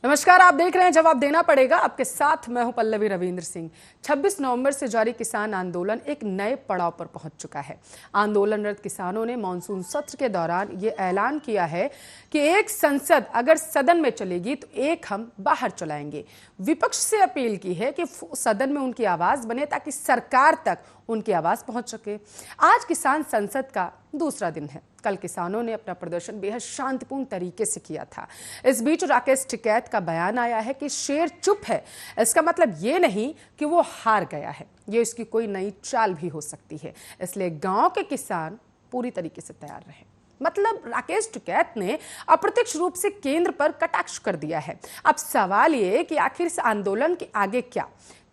नमस्कार, आप देख रहे हैं जवाब देना पड़ेगा। आपके साथ मैं हूं पल्लवी रविंद्र सिंह। 26 नवंबर से जारी किसान आंदोलन एक नए पड़ाव पर पहुंच चुका है। आंदोलनरत किसानों ने मानसून सत्र के दौरान ये ऐलान किया है कि एक संसद अगर सदन में चलेगी तो एक हम बाहर चलाएंगे। विपक्ष से अपील की है कि सदन में उनकी आवाज बने ताकि सरकार तक उनकी आवाज पहुंच सके। आज किसान संसद का दूसरा दिन है। कल किसानों ने अपना प्रदर्शन बेहद शांतिपूर्ण तरीके से किया था। इस बीच राकेश टिकैत का बयान आया है कि शेर चुप है। इसका मतलब ये नहीं कि वो हार गया है, ये इसकी कोई नई चाल भी हो सकती है। इसलिए गांव के किसान पूरी तरीके से तैयार रहे। मतलब राकेश टिकैत ने अप्रत्यक्ष रूप से केंद्र पर कटाक्ष कर दिया है। अब सवाल ये कि आखिर इस आंदोलन के आगे क्या,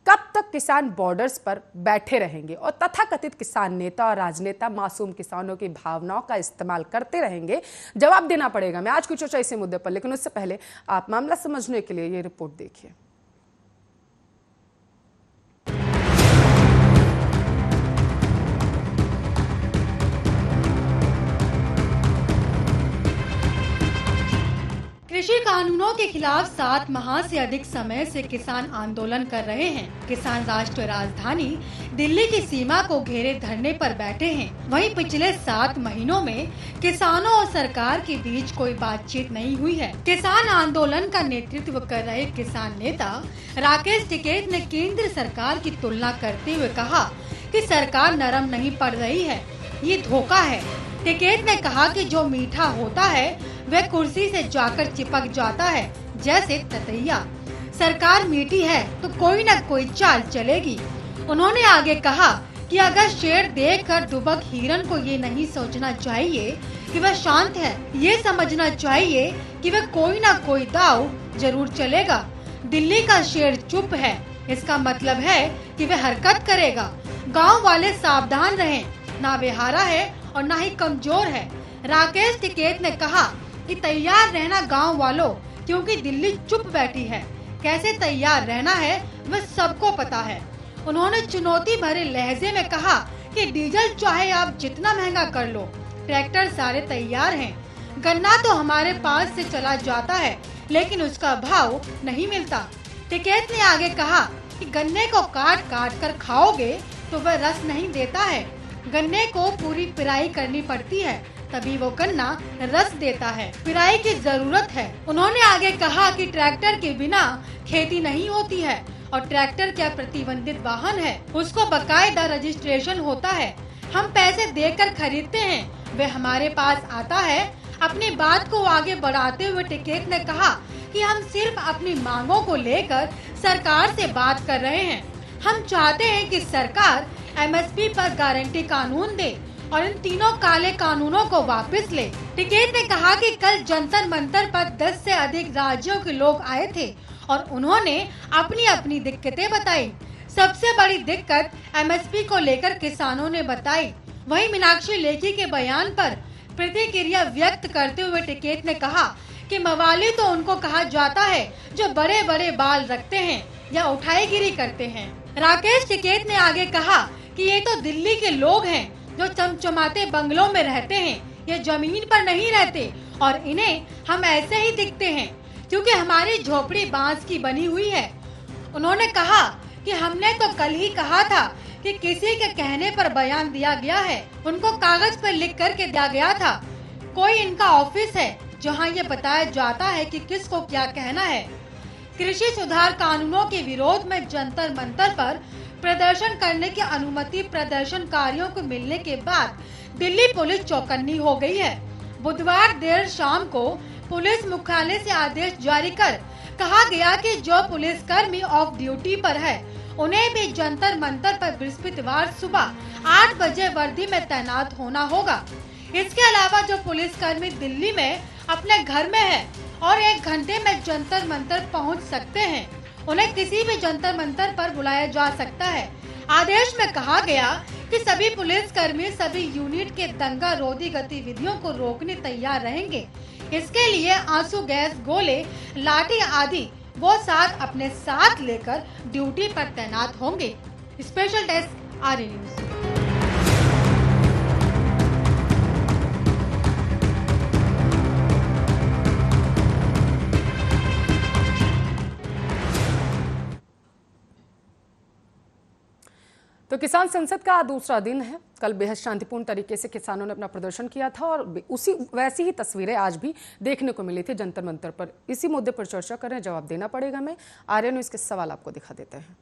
कब तक किसान बॉर्डर्स पर बैठे रहेंगे और तथाकथित किसान नेता और राजनेता मासूम किसानों की भावनाओं का इस्तेमाल करते रहेंगे। जवाब देना पड़ेगा मैं आज की चर्चा इसी मुद्दे पर, लेकिन उससे पहले आप मामला समझने के लिए ये रिपोर्ट देखिए। कृषि कानूनों के खिलाफ 7 माह से अधिक समय से किसान आंदोलन कर रहे हैं। किसान राष्ट्रीय राजधानी दिल्ली की सीमा को घेरे धरने पर बैठे हैं। वहीं पिछले 7 महीनों में किसानों और सरकार के बीच कोई बातचीत नहीं हुई है। किसान आंदोलन का नेतृत्व कर रहे किसान नेता राकेश टिकैत ने केंद्र सरकार की तुलना करते हुए कहा कि सरकार नरम नहीं पड़ रही है, ये धोखा है। टिकैत ने कहा कि जो मीठा होता है वह कुर्सी से जाकर चिपक जाता है, जैसे ततैया। सरकार मीठी है तो कोई न कोई चाल चलेगी। उन्होंने आगे कहा कि अगर शेर देखकर दुबक हिरन को ये नहीं सोचना चाहिए कि वह शांत है, ये समझना चाहिए कि वह कोई न कोई दाव जरूर चलेगा। दिल्ली का शेर चुप है, इसका मतलब है कि वह हरकत करेगा। गाँव वाले सावधान रहें, ना वे हारा है और ना ही कमजोर है। राकेश टिकैत ने कहा कि तैयार रहना गांव वालों, क्योंकि दिल्ली चुप बैठी है। कैसे तैयार रहना है वह सबको पता है। उन्होंने चुनौती भरे लहजे में कहा कि डीजल चाहे आप जितना महंगा कर लो, ट्रैक्टर सारे तैयार हैं। गन्ना तो हमारे पास से चला जाता है, लेकिन उसका भाव नहीं मिलता। टिकैत ने आगे कहा कि गन्ने को काट काट कर खाओगे तो वह रस नहीं देता है। गन्ने को पूरी पिराई करनी पड़ती है, तभी वो गन्ना रस देता है। पिराई की जरूरत है। उन्होंने आगे कहा कि ट्रैक्टर के बिना खेती नहीं होती है और ट्रैक्टर क्या प्रतिबंधित वाहन है, उसको बकायदा रजिस्ट्रेशन होता है। हम पैसे देकर खरीदते हैं, वे हमारे पास आता है। अपनी बात को आगे बढ़ाते हुए टिकैत ने कहा कि हम सिर्फ अपनी मांगों को लेकर सरकार से बात कर रहे हैं। हम चाहते हैं कि सरकार MSP पर गारंटी कानून दे और इन तीनों काले कानूनों को वापस ले। टिकैत ने कहा कि कल जंतर मंतर पर 10 से अधिक राज्यों के लोग आए थे और उन्होंने अपनी अपनी दिक्कतें बताई। सबसे बड़ी दिक्कत MSP को लेकर किसानों ने बताई। वहीं मीनाक्षी लेखी के बयान पर प्रतिक्रिया व्यक्त करते हुए टिकैत ने कहा कि मवाली तो उनको कहा जाता है जो बड़े बड़े बाल रखते हैं या उठाईगिरी करते हैं। राकेश टिकैत ने आगे कहा कि ये तो दिल्ली के लोग हैं जो चमचमाते बंगलों में रहते हैं, ये जमीन पर नहीं रहते और इन्हें हम ऐसे ही दिखते हैं क्योंकि हमारी झोपड़ी बांस की बनी हुई है। उन्होंने कहा कि हमने तो कल ही कहा था कि किसी के कहने पर बयान दिया गया है, उनको कागज पर लिख करके दिया गया था। कोई इनका ऑफिस है जहां ये बताया जाता है कि किसको क्या कहना है। कृषि सुधार कानूनों के विरोध में जंतर मंतर पर प्रदर्शन करने की अनुमति प्रदर्शनकारियों को मिलने के बाद दिल्ली पुलिस चौकन्नी हो गई है। बुधवार देर शाम को पुलिस मुख्यालय से आदेश जारी कर कहा गया कि जो पुलिसकर्मी ऑफ ड्यूटी पर है उन्हें भी जंतर मंतर पर बृहस्पतिवार सुबह 8 बजे वर्दी में तैनात होना होगा। इसके अलावा जो पुलिसकर्मी दिल्ली में अपने घर में है और 1 घंटे में जंतर मंतर पहुंच सकते हैं, उन्हें किसी भी जंतर मंतर पर बुलाया जा सकता है। आदेश में कहा गया कि सभी पुलिसकर्मी सभी यूनिट के दंगा रोधी गतिविधियों को रोकने तैयार रहेंगे। इसके लिए आंसू गैस, गोले, लाठी आदि वो साथ अपने साथ लेकर ड्यूटी पर तैनात होंगे। स्पेशल डेस्क आर्य न्यूज। तो किसान संसद का आज दूसरा दिन है। कल बेहद शांतिपूर्ण तरीके से किसानों ने अपना प्रदर्शन किया था और वैसी ही तस्वीरें आज भी देखने को मिली थी जंतर मंतर पर। इसी मुद्दे पर चर्चा कर रहे हैं, जवाब देना पड़ेगा मैं। आर्य न्यूज़ के सवाल आपको दिखा देते हैं।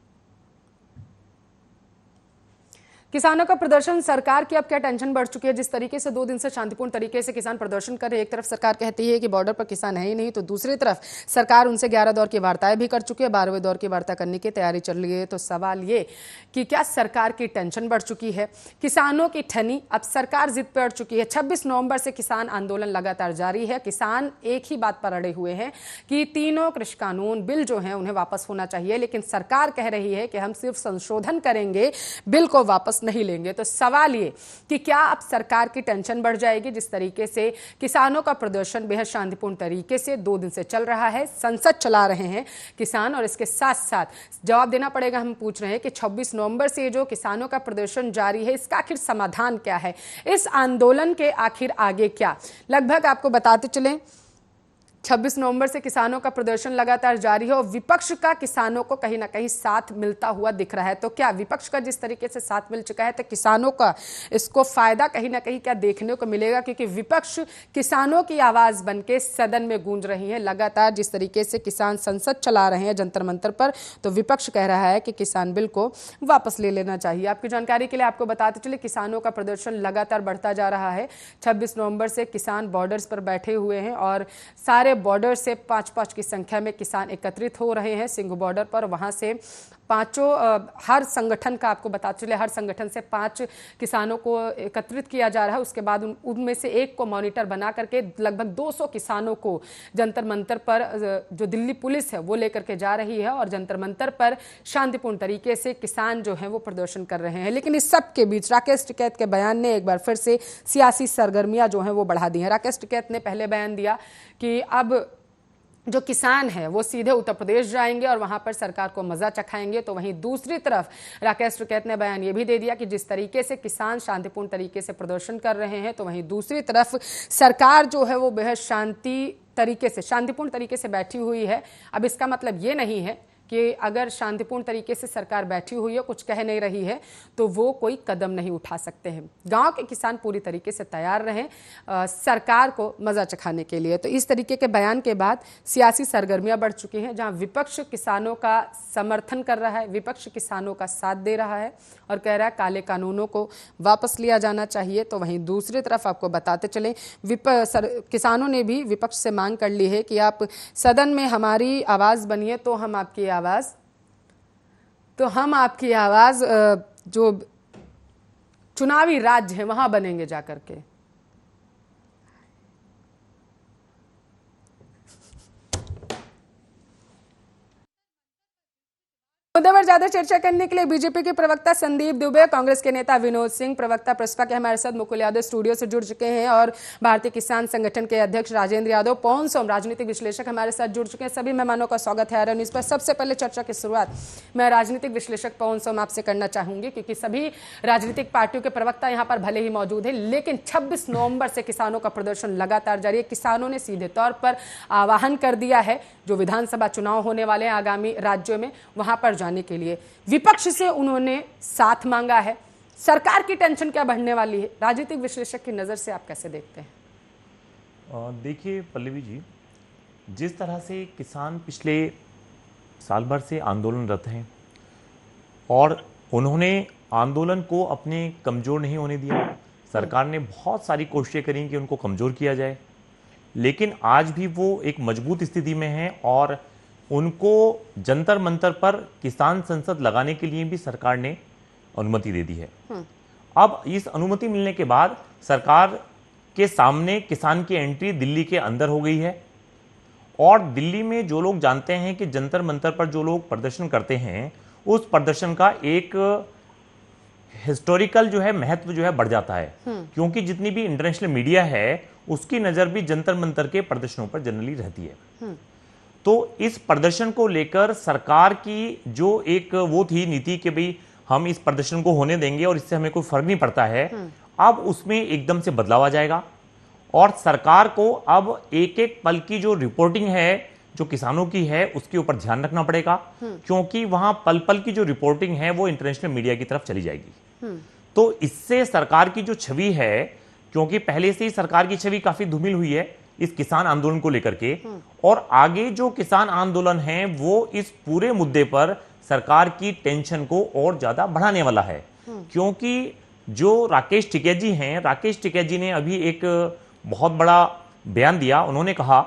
किसानों का प्रदर्शन, सरकार की अब क्या टेंशन बढ़ चुकी है? जिस तरीके से 2 दिन से शांतिपूर्ण तरीके से किसान प्रदर्शन कर रहे हैं, एक तरफ सरकार कहती है कि बॉर्डर पर किसान है ही नहीं, तो दूसरी तरफ सरकार उनसे 11 दौर की वार्ताएं भी कर चुकी है, 12वें दौर की वार्ता करने की तैयारी चल रही है। तो सवाल ये कि क्या सरकार की टेंशन बढ़ चुकी है? किसानों की ठनी, अब सरकार जिद पर अड़ चुकी है। 26 नवंबर से किसान आंदोलन लगातार जारी है। किसान एक ही बात पर अड़े हुए हैं कि तीनों कृषि कानून बिल जो है उन्हें वापस होना चाहिए, लेकिन सरकार कह रही है कि हम सिर्फ संशोधन करेंगे, बिल को वापस नहीं लेंगे। तो सवाल ये कि क्या अब सरकार की टेंशन बढ़ जाएगी? जिस तरीके से किसानों का प्रदर्शन बेहद शांतिपूर्ण तरीके से 2 दिन से चल रहा है, संसद चला रहे हैं किसान, और इसके साथ साथ जवाब देना पड़ेगा। हम पूछ रहे हैं कि 26 नवंबर से जो किसानों का प्रदर्शन जारी है, इसका आखिर समाधान क्या है? इस आंदोलन के आखिर आगे क्या? लगभग आपको बताते चलें, 26 नवंबर से किसानों का प्रदर्शन लगातार जारी है और विपक्ष का किसानों को कहीं ना कहीं साथ मिलता हुआ दिख रहा है। तो क्या विपक्ष का जिस तरीके से साथ मिल चुका है, तो किसानों का इसको फायदा कहीं ना कहीं क्या देखने को मिलेगा? क्योंकि विपक्ष किसानों की आवाज बनके सदन में गूंज रही है लगातार। जिस तरीके से किसान संसद चला रहे हैं जंतर मंतर पर, तो विपक्ष कह रहा है कि किसान बिल को वापस ले लेना चाहिए। आपकी जानकारी के लिए आपको बताते चले, किसानों का प्रदर्शन लगातार बढ़ता जा रहा है। 26 नवंबर से किसान बॉर्डर्स पर बैठे हुए हैं और सारे बॉर्डर से 5-5 की संख्या में किसान एकत्रित हो रहे हैं सिंघू बॉर्डर पर। वहां से हर संगठन का आपको बताते चले, हर संगठन से 5 किसानों को एकत्रित किया जा रहा है। उसके बाद उनमें से एक को मॉनिटर बना करके लगभग 200 किसानों को जंतर मंतर पर जो दिल्ली पुलिस है वो लेकर के जा रही है और जंतर मंतर पर शांतिपूर्ण तरीके से किसान जो है वो प्रदर्शन कर रहे हैं। लेकिन इस सब के बीच राकेश टिकैत के बयान ने एक बार फिर से सियासी सरगर्मियां जो है वो बढ़ा दी हैं। राकेश टिकैत ने पहले बयान दिया कि अब जो किसान है वो सीधे उत्तर प्रदेश जाएंगे और वहां पर सरकार को मजा चखाएंगे। तो वहीं दूसरी तरफ राकेश टिकैत ने बयान ये भी दे दिया कि जिस तरीके से किसान शांतिपूर्ण तरीके से प्रदर्शन कर रहे हैं, तो वहीं दूसरी तरफ सरकार जो है वो बेहद शांतिपूर्ण तरीके से बैठी हुई है। अब इसका मतलब ये नहीं है कि अगर शांतिपूर्ण तरीके से सरकार बैठी हुई है, कुछ कह नहीं रही है, तो वो कोई कदम नहीं उठा सकते हैं। गांव के किसान पूरी तरीके से तैयार रहें सरकार को मजा चखाने के लिए। तो इस तरीके के बयान के बाद सियासी सरगर्मियां बढ़ चुकी हैं, जहां विपक्ष किसानों का समर्थन कर रहा है, विपक्ष किसानों का साथ दे रहा है और कह रहा है काले कानूनों को वापस लिया जाना चाहिए। तो वहीं दूसरी तरफ आपको बताते चलें, किसानों ने भी विपक्ष से मांग कर ली है कि आप सदन में हमारी आवाज़ बनिए, तो हम आपकी आवाज़ जो चुनावी राज्य है वहां बनेंगे जाकर के। मुद्दे पर ज्यादा चर्चा करने के लिए बीजेपी के प्रवक्ता संदीप दुबे, कांग्रेस के नेता विनोद सिंह, प्रवक्ता प्रसपा के हमारे साथ मुकुल यादव स्टूडियो से जुड़ चुके हैं और भारतीय किसान संगठन के अध्यक्ष राजेंद्र यादव, पवन सोम राजनीतिक विश्लेषक हमारे साथ जुड़ चुके हैं। सभी मेहमानों का स्वागत है आर्य न्यूज़ पर। सबसे पहले चर्चा की शुरुआत मैं राजनीतिक विश्लेषक पवन सोम आपसे करना चाहूंगी, क्योंकि सभी राजनीतिक पार्टियों के प्रवक्ता यहाँ पर भले ही मौजूद है, लेकिन 26 नवंबर से किसानों का प्रदर्शन लगातार जारी है। किसानों ने सीधे तौर पर आह्वान कर दिया है जो विधानसभा चुनाव होने वाले हैं आगामी राज्यों में, वहां पर जाने के लिए। विपक्ष से उन्होंने साथ मांगा है। सरकार की टेंशन क्या बढ़ने वाली है? राजनीतिक विश्लेषक की नजर से आप कैसे देखते हैं? देखिए पल्लवी जी, जिस तरह से किसान पिछले साल भर से आंदोलनरत हैं और उन्होंने आंदोलन को अपने कमजोर नहीं होने दिया। सरकार ने बहुत सारी कोशिशें करी कि उनको कमजोर किया जाए, लेकिन आज भी वो एक मजबूत स्थिति में है और उनको जंतर मंतर पर किसान संसद लगाने के लिए भी सरकार ने अनुमति दे दी है। अब इस अनुमति मिलने के बाद सरकार के सामने किसान की एंट्री दिल्ली के अंदर हो गई है और दिल्ली में जो लोग जानते हैं कि जंतर मंतर पर जो लोग प्रदर्शन करते हैं, उस प्रदर्शन का एक हिस्टोरिकल जो है महत्व जो है बढ़ जाता है, क्योंकि जितनी भी इंटरनेशनल मीडिया है उसकी नजर भी जंतर मंतर के प्रदर्शनों पर जनरली रहती है। तो इस प्रदर्शन को लेकर सरकार की जो एक वो थी नीति कि भाई हम इस प्रदर्शन को होने देंगे और इससे हमें कोई फर्क नहीं पड़ता है, अब उसमें एकदम से बदलाव आ जाएगा और सरकार को अब एक एक पल की जो रिपोर्टिंग है, जो किसानों की है उसके ऊपर ध्यान रखना पड़ेगा, क्योंकि वहां पल पल की जो रिपोर्टिंग है वो इंटरनेशनल मीडिया की तरफ चली जाएगी। तो इससे सरकार की जो छवि है, क्योंकि पहले से ही सरकार की छवि काफी धूमिल हुई है इस किसान आंदोलन को लेकर के, और आगे जो किसान आंदोलन है वो इस पूरे मुद्दे पर सरकार की टेंशन को और ज्यादा बढ़ाने वाला है। क्योंकि जो राकेश टिकैत जी हैं, राकेश टिकैत जी ने अभी एक बहुत बड़ा बयान दिया। उन्होंने कहा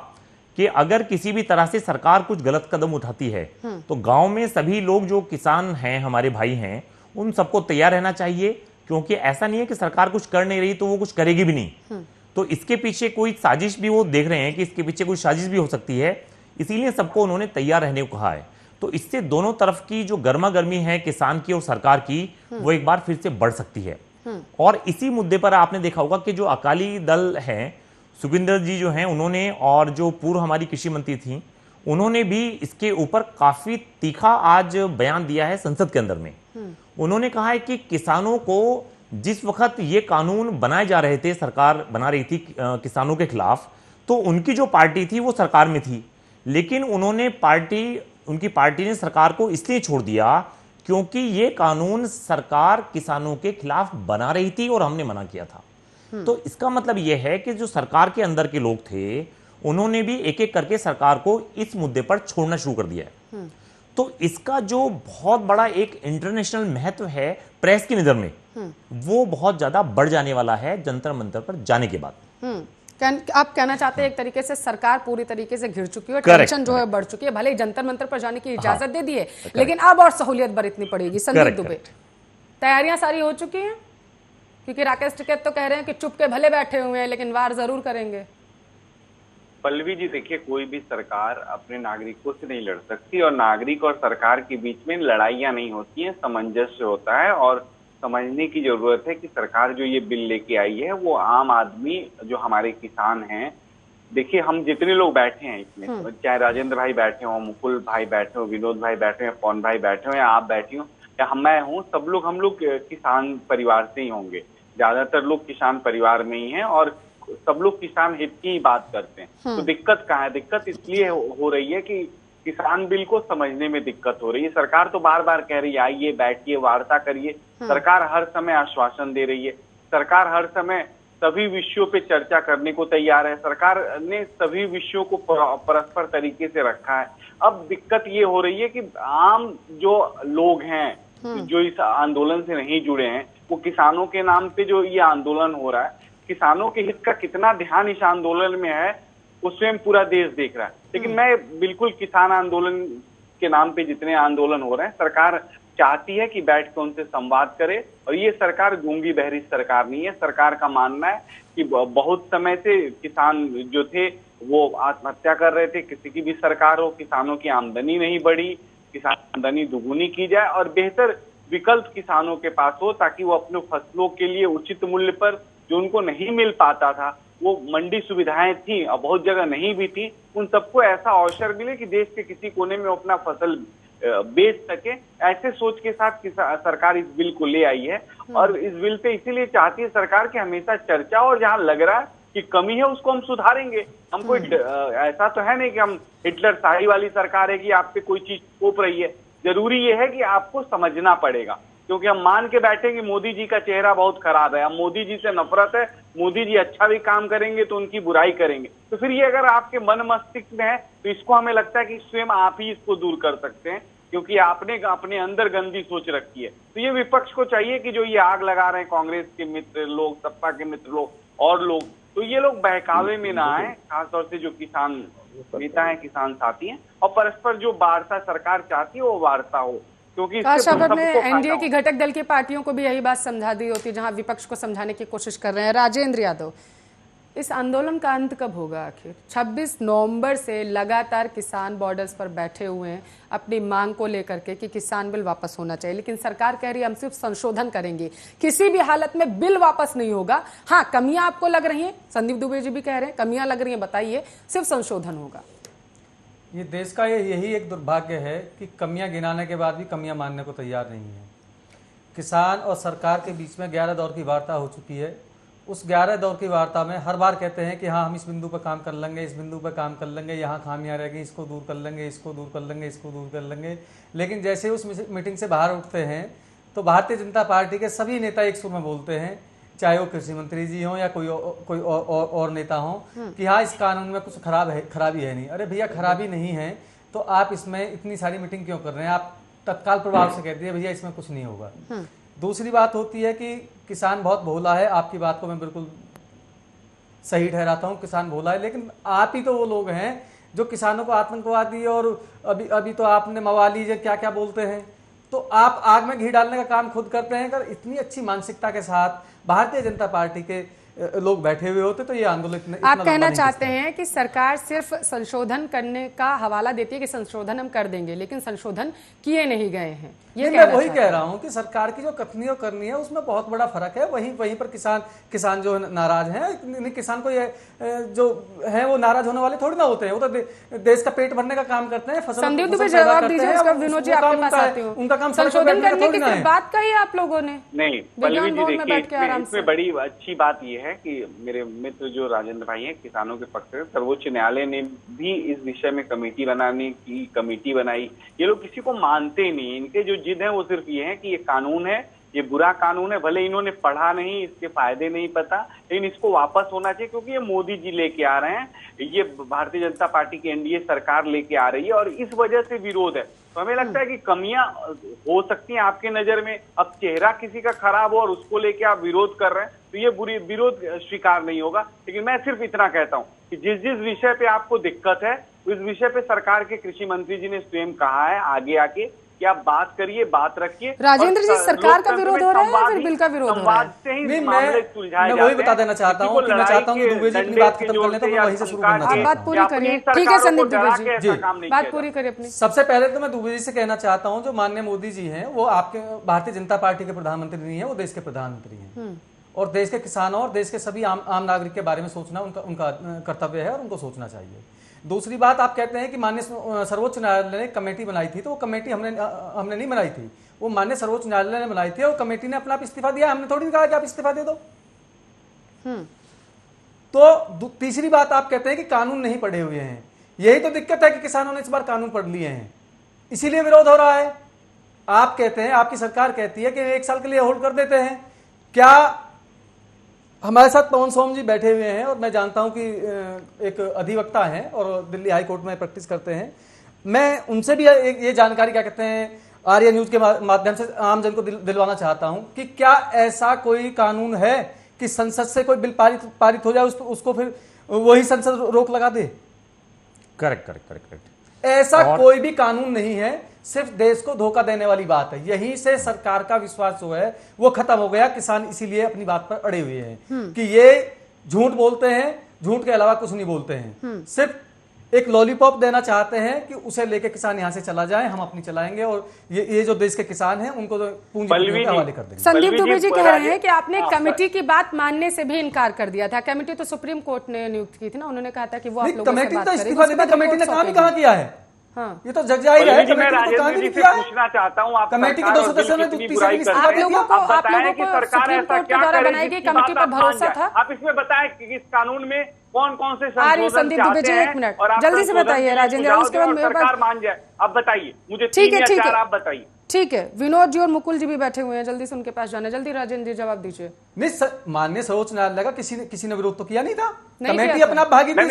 कि अगर किसी भी तरह से सरकार कुछ गलत कदम उठाती है तो गांव में सभी लोग जो किसान हैं, हमारे भाई हैं, उन सबको तैयार रहना चाहिए, क्योंकि ऐसा नहीं है कि सरकार कुछ कर नहीं रही तो वो कुछ करेगी भी नहीं। तो इसके पीछे कोई साजिश भी वो देख रहे हैं कि इसके पीछे कोई साजिश भी हो सकती है, इसीलिए सबको उन्होंने तैयार रहने को कहा है। तो इससे दोनों तरफ की जो गर्मा गर्मी है किसान की और सरकार की, वो एक बार फिर से बढ़ सकती है। और इसी मुद्दे पर आपने देखा होगा कि जो अकाली दल है, सुखविंदर जी जो हैं उन्होंने, और जो पूर्व हमारी कृषि मंत्री थी, उन्होंने भी इसके ऊपर काफी तीखा आज बयान दिया है संसद के अंदर में। उन्होंने कहा है कि किसानों को जिस वक्त ये कानून बनाए जा रहे थे, सरकार बना रही थी किसानों के खिलाफ, तो उनकी जो पार्टी थी वो सरकार में थी, लेकिन उनकी पार्टी ने सरकार को इसलिए छोड़ दिया क्योंकि ये कानून सरकार किसानों के खिलाफ बना रही थी और हमने मना किया था। तो इसका मतलब यह है कि जो सरकार के अंदर के लोग थे, उन्होंने भी एक एक करके सरकार को इस मुद्दे पर छोड़ना शुरू कर दिया है। तो इसका जो बहुत बड़ा एक इंटरनेशनल महत्व है प्रेस की नजर में, वो बहुत ज्यादा बढ़ जाने वाला है जंतर मंतर पर जाने के बाद। आप कहना चाहते हैं एक तरीके से सरकार पूरी तरीके से घिर चुकी है, टेंशन जो है बढ़ चुकी है। भले ही जंतर मंतर पर जाने की इजाजत दे दी है, लेकिन अब और सहूलियत बरतनी पड़ेगी। संदीप दुबे, तैयारियां सारी हो चुकी हैं? क्योंकि राकेश टिकैत तो कह रहे हैं कि चुप के भले बैठे हुए हैं लेकिन वार जरूर करेंगे। पल्लवी जी, देखिए, कोई भी सरकार अपने नागरिकों से नहीं लड़ सकती, और नागरिक और सरकार के बीच में लड़ाइयां नहीं होती हैं, सामंजस्य होता है। और समझने की जरूरत है कि सरकार जो ये बिल लेके आई है वो आम आदमी, जो हमारे किसान हैं, देखिए हम जितने लोग बैठे हैं इसमें, चाहे राजेंद्र भाई बैठे हो, मुकुल भाई बैठे हो, विनोद भाई बैठे हो, या पवन भाई बैठे हो, या आप बैठी हो, या मैं हूँ, हम लोग किसान परिवार से ही होंगे। ज्यादातर लोग किसान परिवार में ही हैं और सब लोग किसान हित की ही बात करते हैं। तो दिक्कत कहाँ है? दिक्कत इसलिए हो रही है कि किसान बिल को समझने में दिक्कत हो रही है। सरकार तो बार बार कह रही है आइए, बैठिए, वार्ता करिए। सरकार हर समय आश्वासन दे रही है, सरकार हर समय सभी विषयों पे चर्चा करने को तैयार है, सरकार ने सभी विषयों को परस्पर तरीके से रखा है। अब दिक्कत ये हो रही है कि आम जो लोग हैं, जो इस आंदोलन से नहीं जुड़े हैं, वो किसानों के नाम पे जो ये आंदोलन हो रहा है, किसानों के हित का कितना ध्यान इस आंदोलन में है, वो स्वयं पूरा देश देख रहा है। लेकिन मैं बिल्कुल किसान आंदोलन के नाम पे जितने आंदोलन हो रहे हैं, सरकार चाहती है कि बैठ कर उनसे संवाद करे, और ये सरकार गूंगी बहरी सरकार नहीं है। सरकार का मानना है कि बहुत समय से किसान जो थे वो आत्महत्या कर रहे थे, किसी की भी सरकार हो, किसानों की आमदनी नहीं बढ़ी, किसान आमदनी दुगुनी की जाए और बेहतर विकल्प किसानों के पास हो, ताकि वो अपने फसलों के लिए उचित मूल्य पर, जो उनको नहीं मिल पाता था, वो मंडी सुविधाएं थी और बहुत जगह नहीं भी थी, उन सबको ऐसा अवसर मिले कि देश के किसी कोने में अपना फसल बेच सके। ऐसे सोच के साथ सरकार इस बिल को ले आई है, और इस बिल पे इसीलिए चाहती है सरकार की हमेशा चर्चा, और जहां लग रहा है कि कमी है उसको हम सुधारेंगे। हम कोई ऐसा तो है नहीं कि हम हिटलर शाही वाली सरकार है कि आप पे कोई चीज थोप रही है। जरूरी ये है कि आपको समझना पड़ेगा, क्योंकि हम मान के बैठेंगे मोदी जी का चेहरा बहुत खराब है, हम मोदी जी से नफरत है, मोदी जी अच्छा भी काम करेंगे तो उनकी बुराई करेंगे, तो फिर ये अगर आपके मन मस्तिष्क में है तो इसको हमें लगता है कि स्वयं आप ही इसको दूर कर सकते हैं, क्योंकि आपने अपने अंदर गंदी सोच रखी है। तो ये विपक्ष को चाहिए कि जो ये आग लगा रहे हैं कांग्रेस के मित्र लोग, सपा के मित्र लोग और लोग, तो ये लोग बहकावे में ना आए, खासतौर से जो किसान नेता है, किसान साथी हैं, और परस्पर जो वार्ता सरकार चाहती है वो वार्ता हो, क्योंकि एनडीए की घटक दल की पार्टियों को भी यही बात समझा दी होती, जहां विपक्ष को समझाने की कोशिश कर रहे हैं। राजेंद्र यादव, इस आंदोलन का अंत कब होगा आखिर? 26 नवंबर से लगातार किसान बॉर्डर्स पर बैठे हुए हैं अपनी मांग को लेकर के कि किसान बिल वापस होना चाहिए, लेकिन सरकार कह रही है हम सिर्फ संशोधन करेंगे, किसी भी हालत में बिल वापस नहीं होगा। हाँ, कमियां आपको लग रही हैं, संदीप दुबे जी भी कह रहे हैं कमियां लग रही हैं, बताइए, सिर्फ संशोधन होगा। ये देश का यही एक दुर्भाग्य है कि कमियां गिनाने के बाद भी कमियां मानने को तैयार नहीं है। किसान और सरकार के बीच में 11 दौर की वार्ता हो चुकी है, उस 11 दौर की वार्ता में हर बार कहते हैं कि हाँ हम इस बिंदु पर काम कर लेंगे, इस बिंदु पर काम कर लेंगे, यहाँ खामियां रहेगी, इसको दूर कर लेंगे, इसको दूर कर लेंगे, इसको दूर कर लेंगे। लेकिन जैसे उस मीटिंग से बाहर उठते हैं तो भारतीय जनता पार्टी के सभी नेता एक सुर में बोलते हैं, चाहे वो कृषि मंत्री जी हों या कोई और नेता हों, कि हाँ इस कानून में कुछ खराबी है नहीं। अरे भैया खराबी नहीं है तो आप इसमें इतनी सारी मीटिंग क्यों कर रहे हैं? आप तत्काल प्रभाव से कहते हैं भैया इसमें कुछ नहीं होगा। दूसरी बात होती है कि किसान बहुत भोला है, आपकी बात को मैं बिल्कुल सही ठहराता हूँ, किसान भोला है, लेकिन आप ही तो वो लोग हैं जो किसानों को आतंकवादी और अभी तो आपने मवाली जो क्या क्या बोलते हैं, तो आप आग में घी डालने का काम खुद करते हैं। अगर इतनी अच्छी मानसिकता के साथ भारतीय जनता पार्टी के लोग बैठे हुए होते तो ये आंदोलन आप कहना चाहते हैं कि सरकार सिर्फ संशोधन करने का हवाला देती है कि संशोधन हम कर देंगे, लेकिन संशोधन किए नहीं गए हैं। ये मैं वही कह रहा हूं कि सरकार की जो कथनी और करनी है उसमें बहुत बड़ा फर्क है। वहीं पर किसान जो नाराज हैं, किसान को ये जो है वो नाराज होने वाले थोड़ी ना होते हैं, वो तो देश का पेट भरने का काम करते हैं। संदीप दुबे जवाब दीजिए उसका। विनोद जी आपके पास आते हो, उनका काम संशोधन करने की सिर्फ बात कही आप लोगों ने? नहीं पल्लवी जी, देखिए इसमें बड़ी अच्छी बात ये है कि मेरे मित्र जो राजेंद्र भाई हैं किसानों के पक्ष में, सर्वोच्च न्यायालय ने भी इस विषय में कमेटी बनाई। ये लोग किसी को मानते नहीं, इनके जो जिद है वो सिर्फ ये है कि ये कानून है, ये बुरा कानून है, भले इन्होंने पढ़ा नहीं, इसके फायदे नहीं पता, लेकिन इसको वापस होना चाहिए क्योंकि ये मोदी जी लेके आ रहे हैं, ये भारतीय जनता पार्टी की एनडीए सरकार लेके आ रही है और इस वजह से विरोध है। तो हमें लगता है कि कमियां हो सकती हैं आपके नजर में, अब चेहरा किसी का खराब हो और उसको लेके आप विरोध कर रहे हैं तो ये विरोध स्वीकार नहीं होगा। लेकिन मैं सिर्फ इतना कहता हूं कि जिस विषय पे आपको दिक्कत है उस विषय पे सरकार के कृषि मंत्री जी ने स्वयं कहा है आगे आके कि आप बात करिए, बात रखिए। राजेंद्र जी, सरकार का विरोध हो रहा है या फिर बिल का विरोध हो रहा है? मैं वही बता देना चाहता हूँ कि मैं चाहता हूँ कि दुबे जी अपनी बात खत्म कर लें तो मैं वहीं से शुरू करना चाहता हूँ। बात पूरी करिए, ठीक है संदीप दुबे जी, बात पूरी करिए अपनी। सबसे पहले तो मैं दुबे जी से कहना चाहता हूँ, जो माननीय मोदी जी हैं वो आपके भारतीय जनता पार्टी के प्रधानमंत्री नहीं है, वो देश के प्रधानमंत्री हैं और देश के किसानों और देश के सभी आम नागरिक के बारे में सोचना उनका कर्तव्य है और उनको सोचना चाहिए। दूसरी बात, आप कहते हैं कि माननीय सर्वोच्च न्यायालय ने कमेटी बनाई थी, तो वो कमेटी हमने नहीं बनाई थी, वो माननीय सर्वोच्च न्यायालय ने बनाई थी और कमेटी ने अपना इस्तीफा दिया, हमने थोड़ी कहा कि आप इस्तीफा दे दो। तो तीसरी बात, आप कहते हैं कि कानून नहीं पढ़े हुए हैं, यही तो दिक्कत है कि किसानों ने इस बार कानून पढ़ लिए हैं, इसीलिए विरोध हो रहा है। आप कहते हैं, आपकी सरकार कहती है कि 1 साल के लिए होल्ड कर देते हैं। क्या हमारे साथ पवन सोम जी बैठे हुए हैं और मैं जानता हूं कि एक अधिवक्ता हैं और दिल्ली हाई कोर्ट में प्रैक्टिस करते हैं, मैं उनसे भी ये जानकारी क्या कहते हैं आर्या न्यूज के माध्यम से आम जन को दिलवाना चाहता हूं कि क्या ऐसा कोई कानून है कि संसद से कोई बिल पारित हो जाए उसको फिर वही संसद रोक लगा दे? करेक्ट। ऐसा कोई भी कानून नहीं है, सिर्फ देश को धोखा देने वाली बात है। यहीं से सरकार का विश्वास जो है वो खत्म हो गया। किसान इसीलिए अपनी बात पर अड़े हुए हैं कि ये झूठ बोलते हैं, झूठ के अलावा कुछ नहीं बोलते हैं, सिर्फ एक लॉलीपॉप देना चाहते हैं कि उसे लेके किसान यहां से चला जाए, हम अपनी चलाएंगे और ये जो देश के किसान हैं उनको तो पूंजी के हवाले कर देंगे। संदीप दुबे जी कह रहे हैं कि आपने कमेटी की बात मानने से भी इनकार कर दिया था। कमेटी तो सुप्रीम कोर्ट ने नियुक्त की थी ना, उन्होंने कहा था कि वो आप लोगों से बात करेगी। कमेटी ने काम ही कहाँ किया है? हाँ। ये तो जग जाहिर है। मैं राजेंद्र जी से पूछना चाहता हूँ, कमेटी के 2 सदस्यों ने आप लोगों को सुप्रीम कोर्ट के द्वारा बनाई गई कमेटी पर भरोसा था? आप इसमें बताएं कि इस कानून में कौन कौन से संदीप दुबे जी 1 मिनट जल्दी से बताइए राजेंद्र, उसके बाद सरकार मान जाए। आप बताइए मुझे, ठीक है आप बताइए। ठीक है, विनोद जी और मुकुल जी भी बैठे हुए हैं, जल्दी से उनके पास जाना। जल्दी राजेंद्र जी जवाब दीजिए। नहीं, माननीय सर्वोच्च न्यायालय का किसी ने विरोध तो किया नहीं था। कमेटी अपना भागी का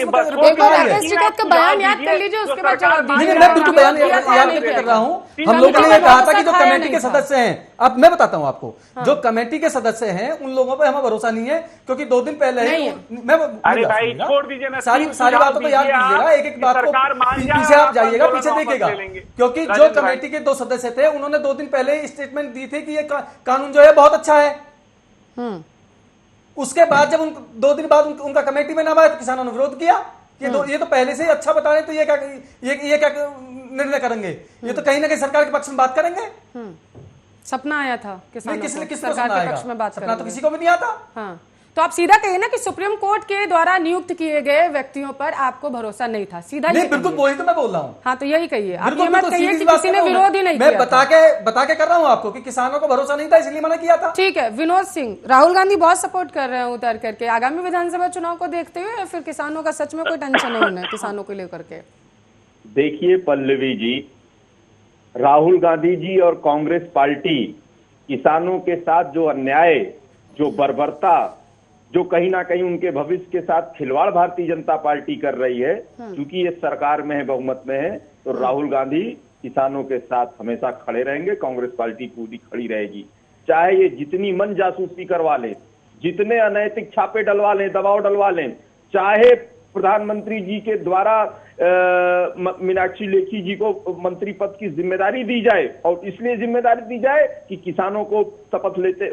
बयान याद कर लीजिए, उसके बाद जवाब दीजिए। मैं बिल्कुल बयान याद कर रहा हूँ। हम लोगों ने कहा था कि जो कमेटी के सदस्य हैं, अब मैं बताता हूँ आपको, जो कमेटी के सदस्य हैं उन लोगों पर हमें भरोसा नहीं है, क्योंकि 2 दिन पहले अरे भाई छोड़ दीजिए, सारी बातों को याद कीजिएगा, एक बात को पीछे आप जाइएगा, पीछे देखिएगा, क्योंकि जो कमेटी के 2 सदस्य थे उन्होंने 2 दिन पहले स्टेटमेंट दी थी कि ये कानून जो है बहुत अच्छा है। उसके बाद जब 2 दिन बाद उनका कमेटी में नाम आया तो किसानों ने विरोध किया कि ये तो पहले से ही अच्छा बता रहे, तो ये क्या निर्णय करेंगे? ये तो कहीं ना कहीं सरकार के पक्ष में बात करेंगे। सपना आया था किसानों को सरकार के पक्ष में बात सपना तो किसी को भी नहीं आता। हाँ, तो आप सीधा कहिए ना कि सुप्रीम कोर्ट के द्वारा नियुक्त किए गए व्यक्तियों पर आपको भरोसा नहीं था, सीधा नहीं, ये बिल्कुल कहिए। वही तो मैं बोल रहा हूँ। हाँ, तो यही कहिए, आप बिल्कुल, ये मत बिल्कुल, कहिए सीधी कि बात किसी ने कर रहा हूं विरोध ही नहीं मैं किया बता के कर रहा हूँ आपको कि किसानों को भरोसा नहीं था इसलिए मैंने किया था। ठीक है। विनोद सिंह, राहुल गांधी बहुत सपोर्ट कर रहे हैं उतर करके, आगामी विधानसभा चुनाव को देखते हुए, या फिर किसानों का सच में कोई टेंशन है उन्हें, किसानों को लेकर के? देखिए पल्लवी जी, राहुल गांधी जी और कांग्रेस पार्टी किसानों के साथ जो अन्याय, जो बर्बरता, जो कहीं ना कहीं उनके भविष्य के साथ खिलवाड़ भारतीय जनता पार्टी कर रही है, क्योंकि ये सरकार में है, बहुमत में है, तो राहुल गांधी किसानों के साथ हमेशा खड़े रहेंगे, कांग्रेस पार्टी पूरी खड़ी रहेगी। चाहे ये जितनी मन जासूसी करवा ले, जितने अनैतिक छापे डलवा लें, दबाव डलवा लें, चाहे प्रधानमंत्री जी के द्वारा मीनाक्षी लेखी जी को मंत्री पद की जिम्मेदारी दी जाए, और इसलिए जिम्मेदारी दी जाए कि किसानों को शपथ लेते,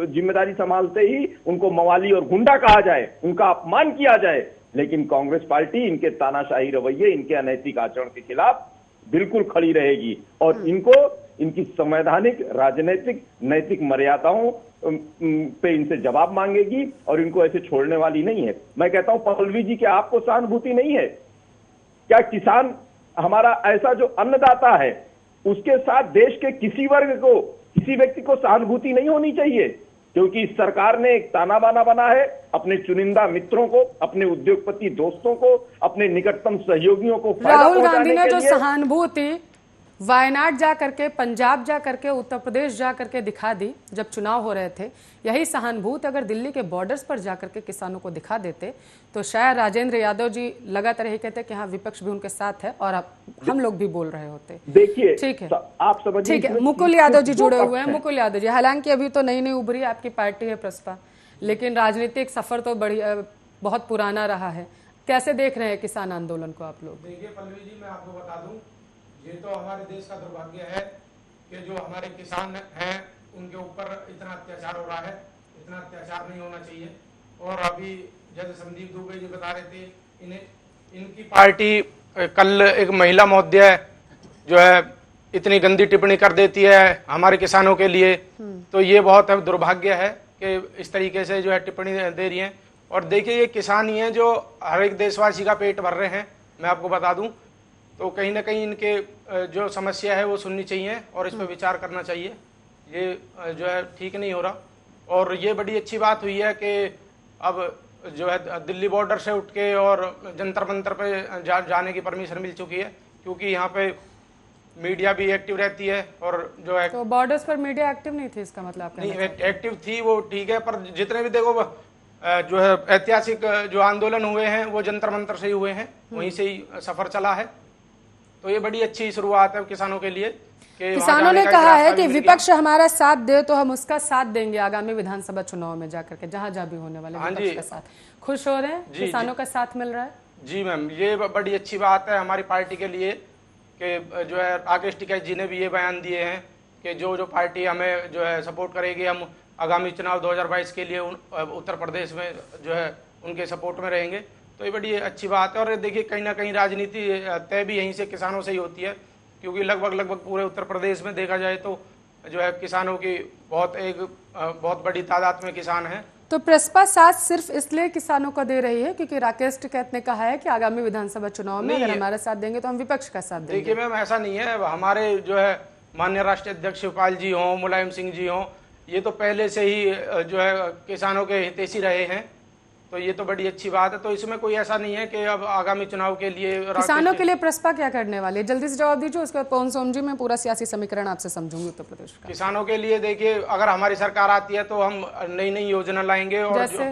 जिम्मेदारी संभालते ही उनको मवाली और गुंडा कहा जाए, उनका अपमान किया जाए, लेकिन कांग्रेस पार्टी इनके तानाशाही रवैये, इनके अनैतिक आचरण के खिलाफ बिल्कुल खड़ी रहेगी और इनको इनकी संवैधानिक, राजनीतिक, नैतिक मर्यादाओं पे इनसे जवाब मांगेगी और इनको ऐसे छोड़ने वाली नहीं है। मैं कहता हूं पल्लवी जी, क्या आपको सहानुभूति नहीं है? क्या किसान हमारा ऐसा जो अन्नदाता है, उसके साथ देश के किसी वर्ग को, किसी व्यक्ति को सहानुभूति नहीं होनी चाहिए? क्योंकि इस सरकार ने एक ताना बाना बना है अपने चुनिंदा मित्रों को, अपने उद्योगपति दोस्तों को, अपने निकटतम सहयोगियों को फायदा राहुल गांधी पहुंचाने ने के जो लिए सहानुभूति वायनाड जा करके, पंजाब जा करके, उत्तर प्रदेश जा करके दिखा दी जब चुनाव हो रहे थे, यही सहानुभूति अगर दिल्ली के बॉर्डर्स पर जा करके किसानों को दिखा देते तो शायद राजेंद्र यादव जी लगातार यही कहते कि हाँ विपक्ष भी उनके साथ है, और अब हम लोग भी बोल रहे होते। देखिए, ठीक है, आप समझिए, ठीक है। मुकुल यादव जी जुड़े हुए हैं। मुकुल यादव जी, हालांकि अभी तो नई नई उभरी आपकी पार्टी है प्रसपा, लेकिन राजनीतिक सफर तो बढ़िया, बहुत पुराना रहा है। कैसे देख रहे हैं किसान आंदोलन को आप लोग? देखिए पल्लवी जी, मैं आपको बता दूं, ये तो हमारे देश का दुर्भाग्य है कि जो हमारे किसान हैं उनके ऊपर इतना अत्याचार हो रहा है। इतना अत्याचार नहीं होना चाहिए। और अभी जैसे संदीप दुबे जी बता रहे थे, इनकी पार्टी कल एक महिला महोदय जो है इतनी गंदी टिप्पणी कर देती है हमारे किसानों के लिए, तो ये बहुत दुर्भाग्य है कि इस तरीके से जो है टिप्पणी दे रही हैं। और देखिए, ये किसान ही हैं जो हर एक देशवासी का पेट भर रहे हैं, मैं आपको बता दूं। तो कहीं ना कहीं इनके जो समस्या है वो सुननी चाहिए और इस पर विचार करना चाहिए। ये जो है ठीक नहीं हो रहा। और ये बड़ी अच्छी बात हुई है कि अब जो है दिल्ली बॉर्डर से उठ के और जंतर मंतर पे जाने की परमिशन मिल चुकी है, क्योंकि यहाँ पे मीडिया भी एक्टिव रहती है। और जो है तो बॉर्डर्स पर मीडिया एक्टिव नहीं थी, इसका मतलब आप नहीं, एक्टिव थी वो ठीक है, पर जितने भी देखो जो है ऐतिहासिक जो आंदोलन हुए हैं वो जंतर मंतर से ही हुए हैं, वहीं से ही सफर चला है। तो ये बड़ी अच्छी शुरुआत है किसानों के लिए। किसानों ने कहा है कि विपक्ष हमारा साथ दे तो हम उसका साथ देंगे आगामी विधानसभा चुनाव में जाकर के, जहां जहां भी होने वाले विपक्ष का साथ। खुश हो रहे हैं? किसानों का साथ मिल रहा है? जी मैम, ये बड़ी अच्छी बात है हमारी पार्टी के लिए कि जो है राकेश टिकैत जी ने भी ये बयान दिए हैं कि जो पार्टी हमें जो है सपोर्ट करेगी, हम आगामी चुनाव 2022 के लिए उत्तर प्रदेश में जो है उनके सपोर्ट में रहेंगे। तो ये बड़ी अच्छी बात है। और देखिए, कहीं ना कहीं राजनीति तय भी यहीं से किसानों से ही होती है, क्योंकि लगभग पूरे उत्तर प्रदेश में देखा जाए तो जो है किसानों की बहुत बड़ी तादाद में किसान हैं। तो प्रसपा साथ सिर्फ इसलिए किसानों को दे रही है क्योंकि राकेश टिकैत ने कहा है कि आगामी विधानसभा चुनाव में अगर हमारा साथ देंगे तो हम विपक्ष का साथ देंगे? देखिए मैम, ऐसा नहीं है। हमारे जो है माननीय राष्ट्रीय अध्यक्ष शिवपाल जी हों, मुलायम सिंह जी हों, ये तो पहले से ही जो है किसानों के हितैषी रहे हैं। तो ये तो बड़ी अच्छी बात है। तो इसमें कोई ऐसा नहीं है कि अब आगामी चुनाव के लिए किसानों के लिए प्रसपा क्या करने वाली है? जल्दी से जवाब दीजिए, उसके बाद पवन सोम जी मैं पूरा सियासी समीकरण आपसे समझूंगी उत्तर प्रदेश का। किसानों के लिए देखिए, अगर हमारी सरकार आती है तो हम नई नई योजना लाएंगे और जैसे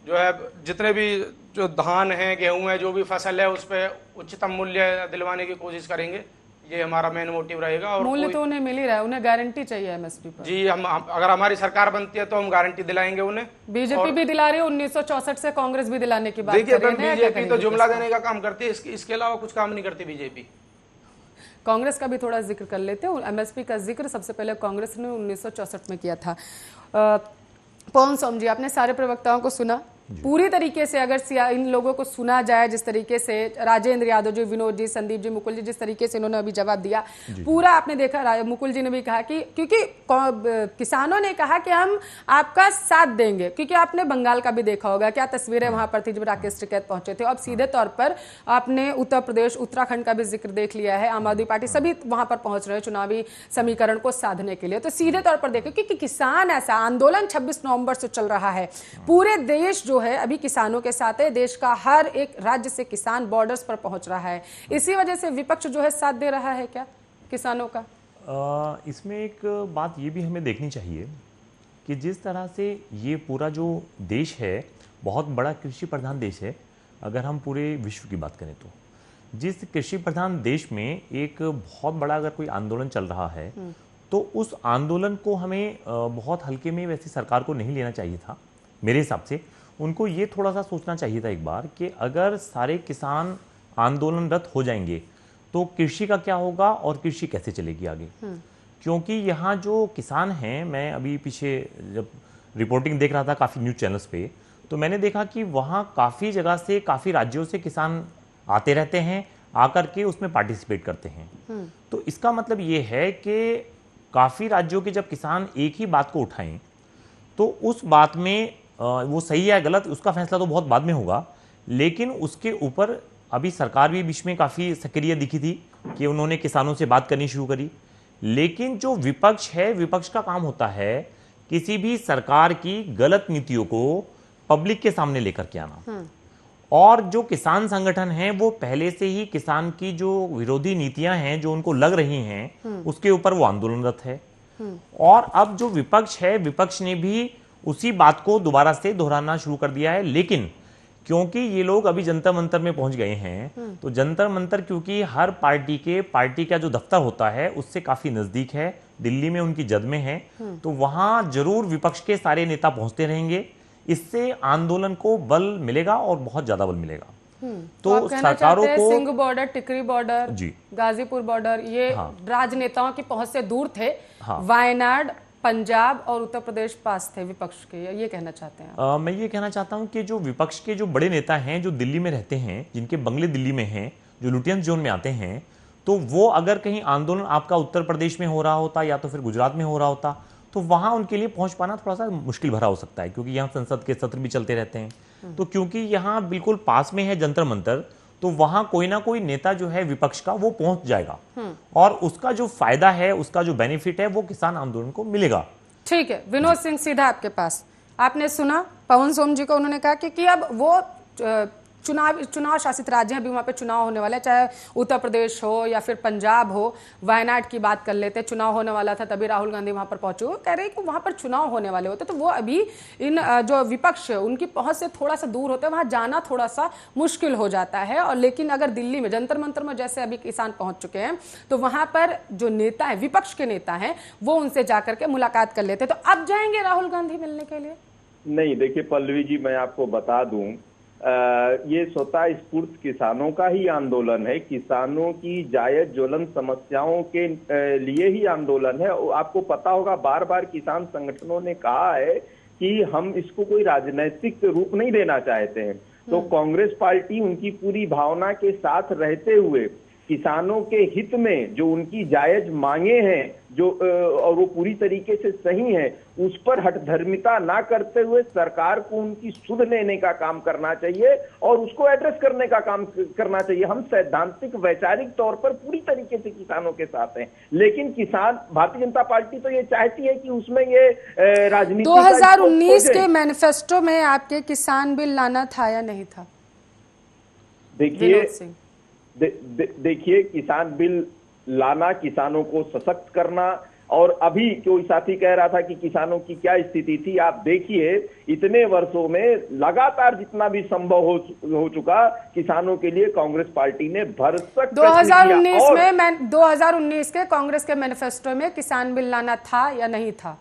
जो है जितने भी जो धान है, गेहूं है, जो भी फसल है, उस पर उच्चतम मूल्य दिलवाने की कोशिश करेंगे। ये हमारा मेन मोटिव रहेगा। और मूल्य तो उन्हें मिल ही रहा है, उन्हें गारंटी चाहिए एमएसपी पर। जी, हम अगर हमारी सरकार बनती है तो हम गारंटी दिलाएंगे उन्हें। बीजेपी भी दिला रही है, 1964 से कांग्रेस भी दिलाने की बात देखिए, कर रही है। बीजेपी तो जुमला देने का काम करती है, इसके अलावा कुछ काम नहीं करती बीजेपी। कांग्रेस का भी थोड़ा जिक्र कर लेते हैं। एमएसपी का जिक्र सबसे पहले कांग्रेस ने 1964 में किया था। पवन सोम जी, आपने सारे प्रवक्ताओं को सुना, पूरी तरीके से अगर इन लोगों को सुना जाए, जिस तरीके से राजेंद्र यादव जी, विनोद जी, संदीप जी, मुकुल जी, जिस तरीके से इन्होंने अभी जवाब दिया, पूरा आपने देखा, मुकुल जी ने भी कहा कि क्योंकि किसानों ने कहा कि हम आपका साथ देंगे, क्योंकि आपने बंगाल का भी देखा होगा, क्या तस्वीरें वहां पर थी जब राकेश टिकैत पहुंचे थे। अब सीधे तौर पर आपने उत्तर प्रदेश, उत्तराखंड का भी जिक्र देख लिया है, आम आदमी पार्टी सभी वहां पर पहुंच रहे हैं चुनावी समीकरण को साधने के लिए। तो सीधे तौर पर देखें कि किसान, ऐसा आंदोलन 26 नवंबर से चल रहा है, पूरे देश जो है अभी किसानों के साथ है, देश का हर एक राज्य से किसान बॉर्डर्स पर पहुंच रहा है, इसी वजह से विपक्ष जो है साथ दे रहा है क्या किसानों का? इसमें एक बात ये भी हमें देखनी चाहिए कि जिस तरह से ये पूरा जो देश है बहुत बड़ा कृषि प्रधान देश है। अगर हम पूरे विश्व की बात करें तो जिस कृषि प्रधान देश में एक बहुत बड़ा अगर कोई आंदोलन चल रहा है तो उस आंदोलन को हमें बहुत हल्के में वैसे सरकार को नहीं लेना चाहिए था। मेरे हिसाब से उनको ये थोड़ा सा सोचना चाहिए था एक बार कि अगर सारे किसान आंदोलनरत हो जाएंगे तो कृषि का क्या होगा और कृषि कैसे चलेगी आगे। क्योंकि यहाँ जो किसान हैं, मैं अभी पीछे जब रिपोर्टिंग देख रहा था काफ़ी न्यूज़ चैनल्स पे, तो मैंने देखा कि वहाँ काफ़ी जगह से, काफ़ी राज्यों से किसान आते रहते हैं, आकर के उसमें पार्टिसिपेट करते हैं। तो इसका मतलब ये है कि काफ़ी राज्यों के जब किसान एक ही बात को उठाएं तो उस बात में वो सही है गलत उसका फैसला तो बहुत बाद में होगा, लेकिन उसके ऊपर अभी सरकार भी बीच में काफ़ी सक्रिय दिखी थी कि उन्होंने किसानों से बात करनी शुरू करी। लेकिन जो विपक्ष है, विपक्ष का काम होता है किसी भी सरकार की गलत नीतियों को पब्लिक के सामने लेकर के आना। और जो किसान संगठन हैं वो पहले से ही किसान की जो विरोधी नीतियां हैं जो उनको लग रही हैं उसके ऊपर वो आंदोलनरत है। और अब जो विपक्ष है, विपक्ष ने भी उसी बात को दोबारा से दोहराना शुरू कर दिया है। लेकिन क्योंकि ये लोग अभी जंतर मंतर में पहुंच गए हैं तो जंतर मंतर क्योंकि हर पार्टी का जो दफ्तर होता है उससे काफी नजदीक है, दिल्ली में उनकी जद में है, तो वहां जरूर विपक्ष के सारे नेता पहुंचते रहेंगे। इससे आंदोलन को बल मिलेगा और बहुत ज्यादा बल मिलेगा। तो सरकारों को सिंघ बॉर्डर, टिकरी बॉर्डर, गाजीपुर बॉर्डर, ये राजनेताओं की पहुंच से दूर थे। वायनाड, पंजाब और उत्तर प्रदेश पास थे विपक्ष के, ये कहना चाहते हैं? मैं ये कहना चाहता हूं कि जो विपक्ष के जो बड़े नेता हैं जो दिल्ली में रहते हैं, जिनके बंगले दिल्ली में हैं, जो लुटियंस जोन में आते हैं, तो वो अगर कहीं आंदोलन आपका उत्तर प्रदेश में हो रहा होता या तो फिर गुजरात में हो रहा होता तो वहां उनके लिए पहुंच पाना थोड़ा सा मुश्किल भरा हो सकता है, क्योंकि यहाँ संसद के सत्र भी चलते रहते हैं। तो क्योंकि यहाँ बिल्कुल पास में है जंतर मंतर, तो वहां कोई ना कोई नेता जो है विपक्ष का वो पहुंच जाएगा और उसका जो फायदा है, उसका जो बेनिफिट है वो किसान आंदोलन को मिलेगा। ठीक है, विनोद सिंह सीधा आपके पास। आपने सुना पवन सोम जी को, उन्होंने कहा कि अब वो चुनाव शासित राज्य हैं, अभी वहाँ पे चुनाव होने वाला है, चाहे उत्तर प्रदेश हो या फिर पंजाब हो। वायनाड की बात कर लेते हैं, चुनाव होने वाला था तभी राहुल गांधी वहाँ पर पहुंचे। वो कह रहे हैं कि वहाँ पर चुनाव होने वाले होते तो वो अभी इन जो विपक्ष है उनकी पहुंच से थोड़ा सा दूर होते हैं, वहाँ जाना थोड़ा सा मुश्किल हो जाता है। और लेकिन अगर दिल्ली में जंतर मंतर में जैसे अभी किसान पहुंच चुके हैं तो वहाँ पर जो नेता है, विपक्ष के नेता हैं, वो उनसे जाकर के मुलाकात कर लेते। तो अब जाएंगे राहुल गांधी मिलने के लिए? नहीं, देखिए पल्लवी जी, मैं आपको बता दूं, ये स्वतः स्फूर्त किसानों का ही आंदोलन है। किसानों की जायज ज्वलन समस्याओं के लिए ही आंदोलन है। आपको पता होगा बार बार किसान संगठनों ने कहा है कि हम इसको कोई राजनीतिक रूप नहीं देना चाहते हैं। तो कांग्रेस पार्टी उनकी पूरी भावना के साथ रहते हुए किसानों के हित में जो उनकी जायज मांगे हैं जो और वो पूरी तरीके से सही है, उस पर हठधर्मिता ना करते हुए सरकार को उनकी सुध लेने का काम करना चाहिए और उसको एड्रेस करने का काम करना चाहिए। हम सैद्धांतिक वैचारिक तौर पर पूरी तरीके से किसानों के साथ हैं, लेकिन किसान, भारतीय जनता पार्टी तो ये चाहती है कि उसमें ये राजनीति 2019 के मैनिफेस्टो में आपके किसान बिल लाना था या नहीं था? देखिए किसान बिल लाना, किसानों को सशक्त करना, और अभी कोई साथी कह रहा था कि किसानों की क्या स्थिति थी, आप देखिए इतने वर्षों में लगातार जितना भी संभव हो चुका किसानों के लिए कांग्रेस पार्टी ने भरसक 2019 के कांग्रेस के मैनिफेस्टो में किसान बिल लाना था या नहीं था?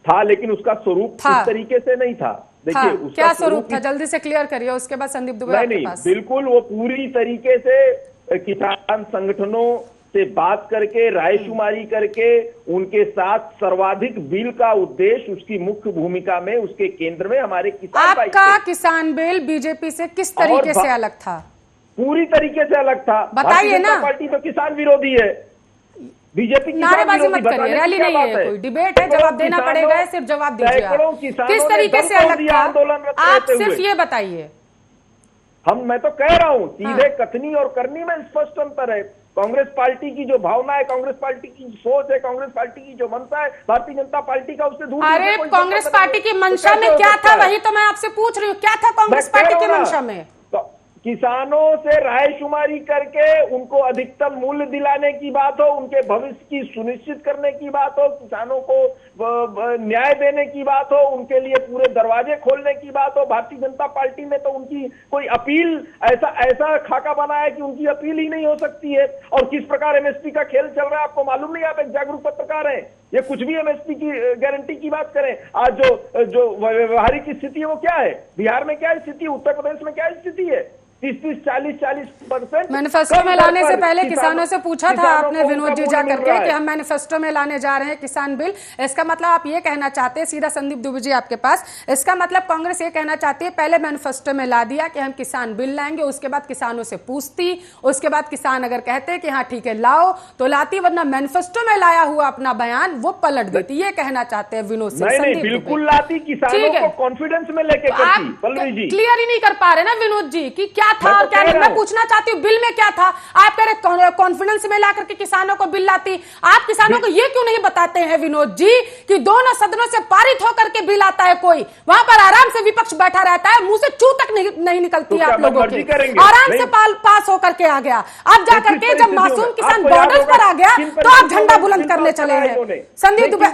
था, लेकिन उसका स्वरूप इस तरीके से नहीं था। देखिए क्या स्वरूप था, जल्दी से क्लियर करिए, उसके बाद संदीप दुबे आपके पास। बिल्कुल वो पूरी तरीके से किसान संगठनों से बात करके, रायशुमारी करके, उनके साथ सर्वाधिक बिल का उद्देश्य, उसकी मुख्य भूमिका में, उसके केंद्र में हमारे किसान भाई थे। आपका किसान बिल बीजेपी से किस तरीके से अलग था? पूरी तरीके से अलग था। बताइए ना। पार्टी तो किसान विरोधी है, बीजेपी नारेबाजी मत करिए, रैली नहीं है, कोई डिबेट है, जवाब देना पड़ेगा, सिर्फ जवाब दीजिए आप। किस तरीके से अलग था आप सिर्फ ये बताइए। मैं तो कह रहा हूं, सीधे कथनी और करनी में स्पष्ट अंतर है। कांग्रेस पार्टी की जो भावना है, कांग्रेस पार्टी की सोच है, कांग्रेस पार्टी की जो मंशा है, भारतीय जनता पार्टी का उससे दूर। अरे कांग्रेस पार्टी की मंशा में क्या था, वही तो मैं आपसे पूछ रही हूँ, क्या था कांग्रेस पार्टी की मंशा में? किसानों से रायशुमारी करके उनको अधिकतम मूल्य दिलाने की बात हो, उनके भविष्य की सुनिश्चित करने की बात हो, किसानों को न्याय देने की बात हो, उनके लिए पूरे दरवाजे खोलने की बात हो। भारतीय जनता पार्टी में तो उनकी कोई अपील, ऐसा खाका बना है कि उनकी अपील ही नहीं हो सकती है। और किस प्रकार एमएसपी का खेल चल रहा है आपको मालूम नहीं? आप एक जागरूक पत्रकार हैं, ये कुछ भी एमएसपी की गारंटी की बात करें। आज जो व्यवहारिक स्थिति है वो क्या है? बिहार में क्या स्थिति, उत्तर प्रदेश में क्या स्थिति है? 30-40% मैनिफेस्टो में लाने से पहले किसानों से पूछा था आपने, विनोद जी जा करके, कि हम मैनिफेस्टो में लाने जा रहे हैं किसान बिल। इसका मतलब आप ये कहना चाहते हैं, सीधा संदीप दुबे जी आपके पास, इसका मतलब कांग्रेस ये कहना चाहती है पहले मैनिफेस्टो में ला दिया कि हम किसान बिल लाएंगे, उसके बाद किसानों से पूछती, उसके बाद किसान अगर कहते कि हाँ ठीक है लाओ तो लाती, वरना मैनिफेस्टो में लाया हुआ अपना बयान वो पलट देती। ये कहना चाहते हैं विनोद सिंह। बिल्कुल लाती, किसानों को कॉन्फिडेंस में लेके करती। पल्लवी जी क्लियर ही नहीं कर पा रहे ना विनोद जी कि क्या था और क्या नहीं। मैं पूछना चाहती हूँ बिल में क्या था? आप कह रहे कॉन्फिडेंस में ला करके किसानों को बिल लाती, आप किसानों को ये क्यों नहीं बताते हैं विनोद जी कि दोनों सदनों से पारित होकर के बिल आता है, कोई वहां पर आराम से विपक्ष बैठा रहता है, मुंह से चू तक नहीं निकलती है आप लोगों की, आराम से पास होकर के आ गया। अब जाकर के जब मासूम किसान बॉर्डर पर आ गया तो आप झंडा बुलंद करने चले हैं। संदीप दुबे,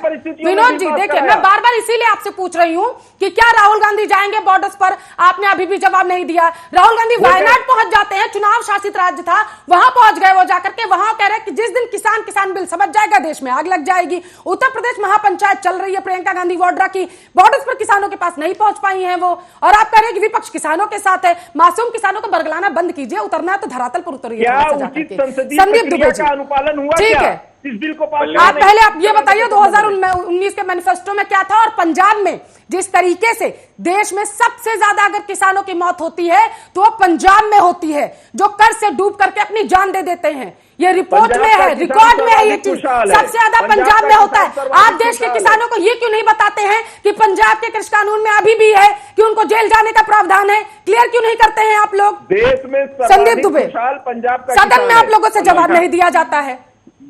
विनोद जी देखिए, मैं बार बार इसीलिए आपसे पूछ रही हूँ कि क्या राहुल गांधी जाएंगे बॉर्डर्स पर? आपने अभी भी जवाब नहीं दिया। राहुल गांधी वायनाड पहुंच जाते हैं, चुनाव शासित राज्य था, वहां पहुंच गए वो जाकर के, वहां कह रहे हैं कि जिस दिन किसान बिल समझ जाएगा देश में आग लग जाएगी। उत्तर प्रदेश महापंचायत चल रही है प्रियंका गांधी वाड्रा की, बॉर्डर्स पर किसानों के पास नहीं पहुंच पाई हैं वो, और आप कह रहे हैं कि विपक्ष किसानों के साथ है। मासूम किसानों को बरगलाना बंद कीजिए, उतरना है तो धरातल पर उतरिए। संदीप दुबे जी, अनुपालन हुआ ठीक है, इस बिल को पास आप पहले आप ये बताइए 2019 के मैनिफेस्टो में क्या था, और पंजाब में जिस तरीके से देश में सबसे ज्यादा अगर किसानों की मौत होती है तो वो पंजाब में होती है, जो कर्ज से डूब करके अपनी जान दे देते हैं। ये रिपोर्ट में है, रिकॉर्ड में है, ये चीज सबसे ज्यादा पंजाब में होता है। आप देश के किसानों को ये क्यों नहीं बताते हैं कि पंजाब के कृषि कानून में अभी भी है कि उनको जेल जाने का प्रावधान है? क्लियर क्यों नहीं करते हैं आप लोग? देश में संदीप दुबे, पंजाब का सदन में आप लोगों से जवाब नहीं दिया जाता है,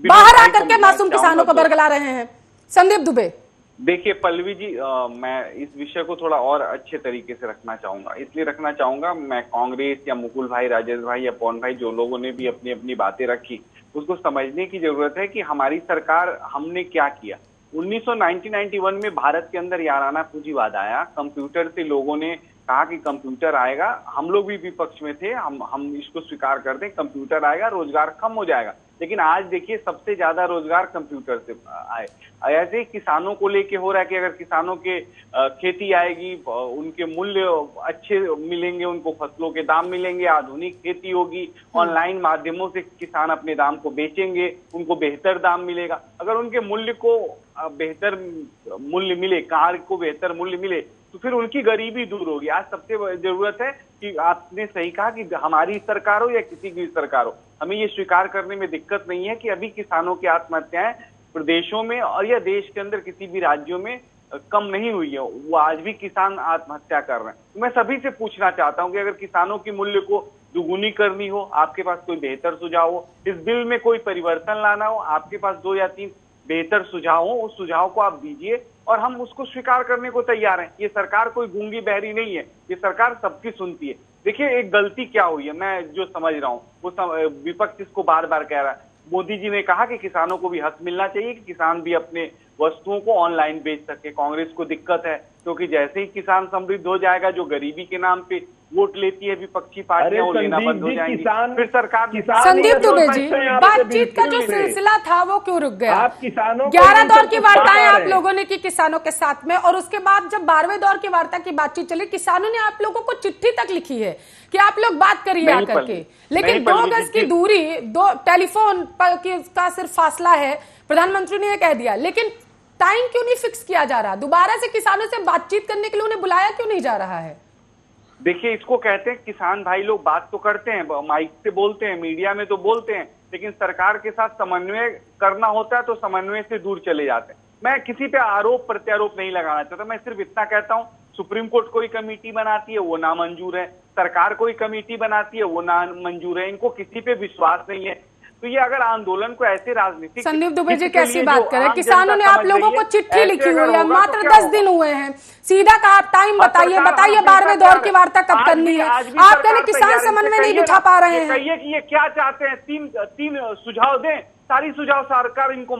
बाहर आकर के मासूम किसानों को बरगला रहे हैं। संदीप दुबे, देखिए पल्लवी जी, मैं इस विषय को थोड़ा और अच्छे तरीके से रखना चाहूंगा। इसलिए रखना चाहूंगा, मैं कांग्रेस या मुकुल भाई, राजेश भाई या पवन भाई, जो लोगों ने भी अपनी अपनी बातें रखी, उसको समझने की जरूरत है कि हमारी सरकार, हमने क्या किया। 1991 में भारत के अंदर याराना पूंजीवाद आया, कंप्यूटर से लोगों ने कहा कि कंप्यूटर आएगा, हम लोग भी विपक्ष में थे, हम इसको स्वीकार करते हैं, कंप्यूटर आएगा, रोजगार कम हो जाएगा। लेकिन आज देखिए सबसे ज्यादा रोजगार कंप्यूटर से आए। ऐसे ही किसानों को लेके हो रहा है कि अगर किसानों के खेती आएगी, उनके मूल्य अच्छे मिलेंगे, उनको फसलों के दाम मिलेंगे, आधुनिक खेती होगी, ऑनलाइन माध्यमों से किसान अपने दाम को बेचेंगे, उनको बेहतर दाम मिलेगा। अगर उनके मूल्य को बेहतर मूल्य मिले, कार को बेहतर मूल्य मिले, तो फिर उनकी गरीबी दूर होगी। आज सबसे जरूरत है कि आपने सही कहा कि हमारी सरकार हो या किसी की सरकार हो, हमें ये स्वीकार करने में दिक्कत नहीं है कि अभी किसानों की आत्महत्याएं प्रदेशों में और या देश के अंदर किसी भी राज्यों में कम नहीं हुई है, वो आज भी किसान आत्महत्या कर रहे हैं। तो मैं सभी से पूछना चाहता हूं कि अगर किसानों के मूल्य को दुगुनी करनी हो, आपके पास कोई बेहतर सुझाव हो, इस बिल में कोई परिवर्तन लाना हो, आपके पास 2 या 3 बेहतर सुझाव हो, उस सुझाव को आप दीजिए और हम उसको स्वीकार करने को तैयार हैं। ये सरकार कोई गूंगी बहरी नहीं है, ये सरकार सबकी सुनती है। देखिए एक गलती क्या हुई है, मैं जो समझ रहा हूँ वो विपक्ष इसको बार बार कह रहा है। मोदी जी ने कहा कि किसानों को भी हक मिलना चाहिए कि किसान भी अपने वस्तुओं को ऑनलाइन बेच सके। कांग्रेस को दिक्कत है क्योंकि जैसे ही किसान समृद्ध हो जाएगा, जो गरीबी के नाम पे वोट लेती है विपक्षी पार्टियां, वो लेना बंद हो जाएंगी, फिर सरकार संदीप दुबे जी, बातचीत का जो सिलसिला था वो क्यों रुक गया? आप किसानों 11 दौर की वार्ताएं आप लोगों ने की किसानों के साथ में, और उसके बाद जब 12वें दौर की वार्ता की बातचीत चली, किसानों ने आप लोगों को चिट्ठी तक लिखी है कि आप लोग बात करिए आकर के, लेकिन 2 गज की दूरी, 2 टेलीफोन का सिर्फ फासला है, प्रधानमंत्री ने यह कह दिया, लेकिन टाइम क्यों नहीं फिक्स किया जा रहा? दोबारा से किसानों से बातचीत करने के लिए उन्हें बुलाया क्यों नहीं जा रहा है? देखिए, इसको कहते हैं किसान भाई लोग बात तो करते हैं, माइक से बोलते हैं, मीडिया में तो बोलते हैं, लेकिन सरकार के साथ समन्वय करना होता है तो समन्वय से दूर चले जाते हैं। मैं किसी पे आरोप प्रत्यारोप नहीं लगाना चाहता, मैं सिर्फ इतना कहता हूं, सुप्रीम कोर्ट कोई कमेटी बनाती है वो नामंजूर है, सरकार कोई कमेटी बनाती है वो नामंजूर है, इनको किसी पे विश्वास नहीं है। तो ये अगर आंदोलन को ऐसे राजनीतिक, संदीप दुबे जी कैसी बात करें? किसानों ने आप लोगों को चिट्ठी लिखी हुई है, मात्र 10 दिन हुए हैं, सीधा कहा आप टाइम बताइए 12वें दौर की वार्ता कब करनी है, आप कहने किसान समन्वय नहीं बिठा पा रहे हैं। कहिए कि ये क्या चाहते हैं, तीन सुझाव दें, सारी सुझाव सरकार इनको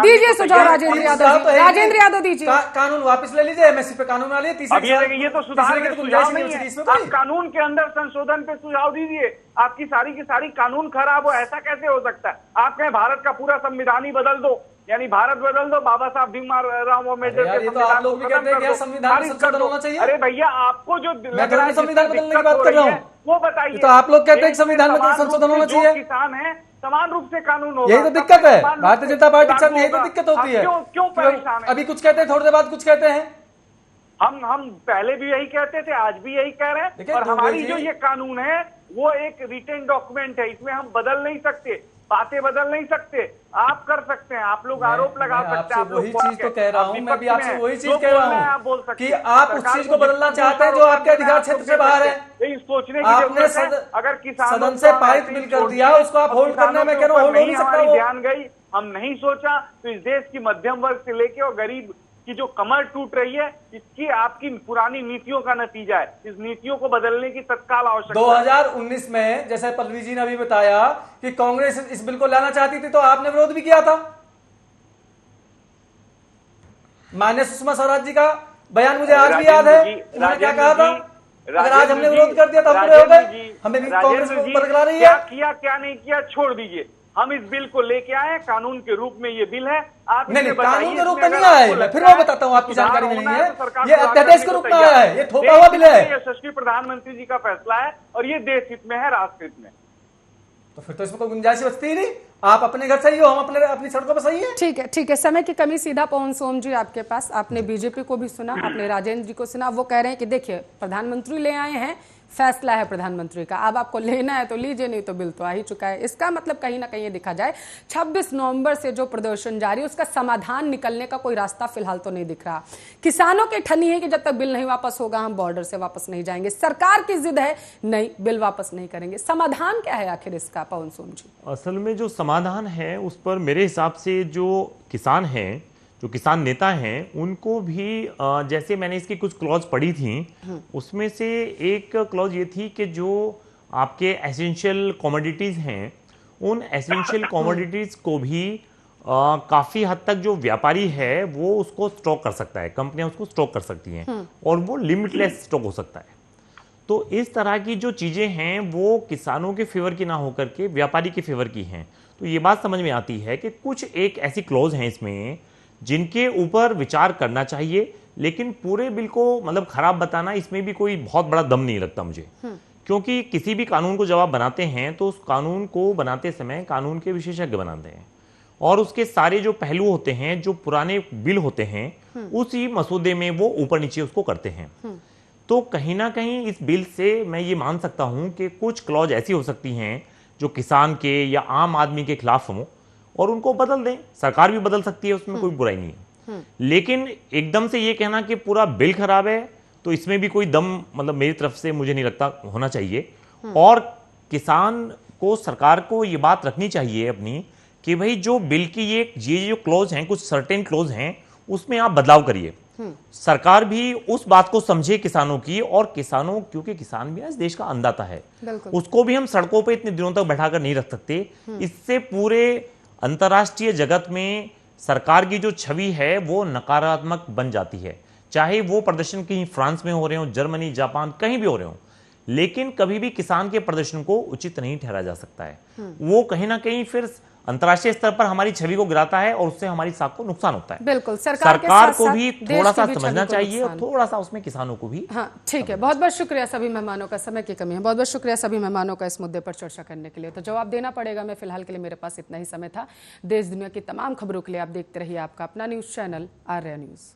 दीजिए सुझाव। राजेंद्र यादव दीजिए। कानून वापस ले लीजिए, एमएसपी पे कानून बना लीजिए। ये तो सुधार के सुझाव नहीं है, आप कानून के अंदर संशोधन पे सुझाव दीजिए। आपकी सारी की सारी कानून खराब हो, ऐसा कैसे हो सकता है? आप कहें भारत का पूरा संविधान ही बदल दो, यानी भारत बदल दो, बाबा साहब भीमराव अम्बेडकर के संविधान को खत्म कर दो, संविधान संशोधन होना चाहिए। अरे भैया, आपको जो लग रहा है संविधान बदलने की बात कर रहा हूँ, वो बताइए। तो आप लोग कहते हैं संविधान में संशोधन होना चाहिए, किसान है समान रूप से कानून होगा। यही तो दिक्कत है भारतीय जनता पार्टी के साथ, यही तो दिक्कत होती है। क्यों परेशान है? अभी कुछ कहते हैं, थोड़ी देर बाद कुछ कहते हैं। हम पहले भी यही कहते थे, आज भी यही कह रहे हैं, और हमारी जो ये कानून है वो एक रिटेन डॉक्यूमेंट है, इसमें हम बदल नहीं सकते, बातें बदल नहीं सकते। आप कर सकते हैं, आप लोग आरोप लगा सकते हैं, आप वही चीज तो कह रहा हूँ, मैं भी आपसे वही चीज कह रहा हूँ, आप बोल सकते कि आप उस चीज को बदलना चाहते हैं जो आपके अधिकार क्षेत्र से बाहर है। सोचने की आपने अगर किसान सदन से पारित बिल कर दिया, उसको आप होल्ड करने में कह रहा हूँ, होल्ड हो नहीं सकता। ध्यान गई, हम नहीं सोचा, तो इस देश की मध्यम वर्ग से लेके और गरीब की जो कमर टूट रही है, इसकी आपकी पुरानी नीतियों का नतीजा है। इस नीतियों को बदलने की तत्काल आवश्यकता 2019 में, जैसे पल्लवी जी ने अभी बताया कि कांग्रेस इस बिल को लाना चाहती थी, तो आपने विरोध भी किया था। माननीय सुषमा स्वराज जी का बयान मुझे आज भी याद है, उन्होंने क्या कहा था, अगर आज हमने विरोध कर दिया तो हम पूरे हो गए, हमें भी कांग्रेस को बरकरार रही है। किया क्या नहीं किया छोड़ दीजिए, हम इस बिल को लेके आए, कानून के रूप में ये बिल है। आप नहीं, कानून के रूप में नहीं आया है, मैं फिर वो बताता हूँ, आपकी जानकारी में नहीं है, ये अध्यादेश के रूप में आया है, ये थोपा हुआ बिल है। यशस्वी प्रधानमंत्री जी का फैसला है और ये देश हित में है, राष्ट्र हित में। तो फिर तो इसमें कोई गुंजाइश बचती ही नहीं। आप अपने घर सही हो, हम अपनी सड़कों पर सही है। ठीक है, समय की कमी, सीधा पवन सोम जी आपके पास। आपने बीजेपी को भी सुना, आपने राजेंद्र जी को सुना, वो कह रहे हैं कि देखिए प्रधानमंत्री ले आए हैं, फैसला है प्रधानमंत्री का, अब आपको लेना है तो लीजिए, नहीं तो बिल तो आ ही चुका है। इसका मतलब कहीं ना कहीं ये देखा जाए 26 नवंबर से जो प्रदर्शन जारी, उसका समाधान निकलने का कोई रास्ता फिलहाल तो नहीं दिख रहा। किसानों की ठनी है कि जब तक बिल नहीं वापस होगा हम बॉर्डर से वापस नहीं जाएंगे। सरकार की जिद है नहीं, बिल वापस नहीं करेंगे। समाधान क्या है आखिर इसका, पवन सोम जी? असल में जो समाधान है उस पर मेरे हिसाब से जो किसान हैं, जो किसान नेता हैं, उनको भी जैसे मैंने इसकी कुछ क्लॉज पढ़ी थी, उसमें से एक क्लॉज ये थी कि जो आपके एसेंशियल कमोडिटीज हैं, उन एसेंशियल कमोडिटीज को भी काफ़ी हद तक जो व्यापारी है वो उसको स्टॉक कर सकता है, कंपनियां उसको स्टॉक कर सकती हैं, और वो लिमिटलेस स्टॉक हो सकता है। तो इस तरह की जो चीज़ें हैं वो किसानों के फेवर की ना होकर के व्यापारी के फेवर की हैं। तो ये बात समझ में आती है कि कुछ एक ऐसी क्लॉज हैं इसमें जिनके ऊपर विचार करना चाहिए, लेकिन पूरे बिल को मतलब खराब बताना, इसमें भी कोई बहुत बड़ा दम नहीं लगता मुझे। क्योंकि किसी भी कानून को जब आप बनाते हैं तो उस कानून को बनाते समय कानून के विशेषज्ञ बनाते हैं, और उसके सारे जो पहलू होते हैं, जो पुराने बिल होते हैं, उसी मसौदे में वो ऊपर नीचे उसको करते हैं। तो कहीं ना कहीं इस बिल से मैं ये मान सकता हूं कि कुछ क्लॉज ऐसी हो सकती हैं जो किसान के या आम आदमी के खिलाफ हों, और उनको बदल दें। सरकार भी बदल सकती है, उसमें कोई बुराई नहीं है। लेकिन एकदम से ये कहना कि पूरा बिल खराब है, तो इसमें भी कोई दम मतलब मेरी तरफ से मुझे नहीं लगता होना चाहिए। और किसान को, सरकार को ये बात रखनी चाहिए अपनी कि भाई जो बिल की ये जो क्लॉज हैं, कुछ सर्टेन क्लॉज हैं, उसमें आप बदलाव करिए। सरकार भी उस बात को समझे किसानों की, और किसानों, क्योंकि किसान भी इस देश का अन्नदाता है, उसको भी हम सड़कों पे इतने दिनों तक बैठाकर नहीं रख सकते। इससे पूरे अंतर्राष्ट्रीय जगत में सरकार की जो छवि है वो नकारात्मक बन जाती है, चाहे वो प्रदर्शन कहीं फ्रांस में हो रहे हो, जर्मनी, जापान, कहीं भी हो रहे हो। लेकिन कभी भी किसान के प्रदर्शन को उचित नहीं ठहरा जा सकता है। वो कहीं ना कहीं फिर अंतर्राष्ट्रीय स्तर पर हमारी छवि को गिराता है और उससे हमारी साख को नुकसान होता है। बिल्कुल, सरकार को साथ भी देश थोड़ा की सा भी समझना छवि को चाहिए और नुकसान। थोड़ा सा उसमें किसानों को भी। हाँ ठीक है, बहुत बहुत शुक्रिया सभी मेहमानों का, समय की कमी है, बहुत बहुत शुक्रिया सभी मेहमानों का इस मुद्दे पर चर्चा करने के लिए। तो जवाब देना पड़ेगा, मैं फिलहाल के लिए मेरे पास इतना ही समय था। देश दुनिया की तमाम खबरों के लिए आप देखते रहिए आपका अपना न्यूज चैनल आर्या न्यूज।